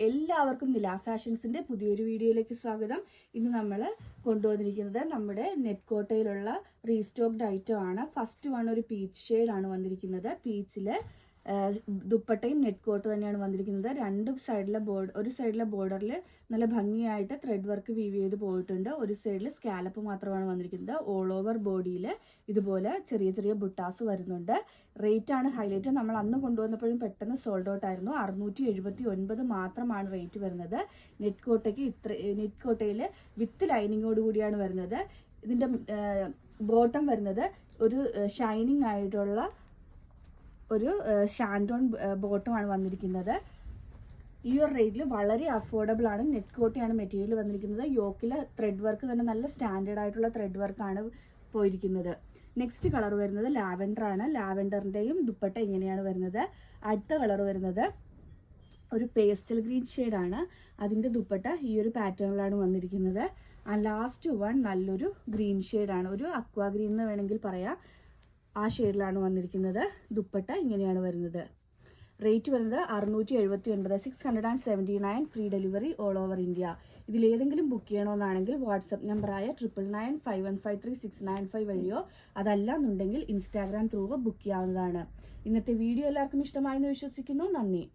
എല്ലാവർക്കും നില ഫാഷൻസിന്റെ പുതിയൊരു വീഡിയോയിലേക്ക് സ്വാഗതം. ഇന്ന് നമ്മൾ കൊണ്ടുവന്നിരിക്കുന്നത് നമ്മുടെ നെറ്റ് കോട്ടയിലുള്ള റീസ്റ്റോക്ഡ് ഐറ്റം ആണ്. ഫസ്റ്റ് വൺ ഒരു പീച്ച് ഷെയ്ഡാണ് വന്നിരിക്കുന്നത്. പീച്ചില് ദുപ്പട്ടയും നെറ്റ് കോട്ട് തന്നെയാണ് വന്നിരിക്കുന്നത്. ഒരു സൈഡിലെ ബോർഡറിൽ നല്ല ഭംഗിയായിട്ട് ത്രെഡ് വർക്ക് വീവ് ചെയ്ത് പോയിട്ടുണ്ട്. ഒരു സൈഡിൽ സ്കാലപ്പ് മാത്രമാണ് വന്നിരിക്കുന്നത്. ഓൾ ഓവർ ബോഡിയിൽ ഇതുപോലെ ചെറിയ ചെറിയ ബുട്ടാസ് വരുന്നുണ്ട്. റേറ്റ് ആണ് ഹൈലൈറ്റ്. നമ്മൾ അന്ന് കൊണ്ടുവന്നപ്പോഴും പെട്ടെന്ന് സോൾഡ് ഔട്ട് ആയിരുന്നു. 679 മാത്രമാണ് റേറ്റ് വരുന്നത്. നെറ്റ് കോട്ടയിൽ വിത്ത് ലൈനിങ്ങോട് കൂടിയാണ് വരുന്നത്. ഇതിന്റെ ബോട്ടം വരുന്നത് ഒരു ഷൈനിങ് ആയിട്ടുള്ള ഒരു ഷാൻഡോൺ ബോട്ടമാണ് വന്നിരിക്കുന്നത്. ഈ ഒരു റേറ്റിൽ വളരെ അഫോർഡബിൾ ആണ്. നെറ്റ് കോട്ടയാണ് മെറ്റീരിയൽ വന്നിരിക്കുന്നത്. യോക്കിലെ ത്രെഡ് വർക്ക് തന്നെ നല്ല സ്റ്റാൻഡേർഡ് ആയിട്ടുള്ള ത്രെഡ് വർക്കാണ് പോയിരിക്കുന്നത്. നെക്സ്റ്റ് കളർ വരുന്നത് ലാവൻഡർ ആണ്. ലാവൻഡറിന്റെയും ദുപ്പട്ട ഇങ്ങനെയാണ് വരുന്നത്. അടുത്ത കളർ വരുന്നത് ഒരു പേസ്റ്റൽ ഗ്രീൻ ഷെയ്ഡാണ്. അതിന്റെ ദുപ്പട്ട ഈ ഒരു പാറ്റേണിലാണ് വന്നിരിക്കുന്നത്. ലാസ്റ്റ് വൺ നല്ലൊരു ഗ്രീൻ ഷെയ്ഡാണ്. ഒരു അക്വാ ഗ്രീൻ എന്ന് വേണമെങ്കിൽ പറയാം. ആ ഷെയ്ഡിലാണ് വന്നിരിക്കുന്നത്. ദുപ്പട്ട ഇങ്ങനെയാണ് വരുന്നത്. റേറ്റ് വരുന്നത് 679, 679, free delivery all over India. ഇതിലേതെങ്കിലും ബുക്ക് ചെയ്യണമെന്നാണെങ്കിൽ വാട്സപ്പ് നമ്പറായ 9995153695 വഴിയോ അതല്ല എന്നുണ്ടെങ്കിൽ ഇൻസ്റ്റാഗ്രാം ത്രൂവോ ബുക്ക് ചെയ്യാവുന്നതാണ്. ഇന്നത്തെ വീഡിയോ എല്ലാവർക്കും ഇഷ്ടമായെന്ന് വിശ്വസിക്കുന്നു. നന്ദി.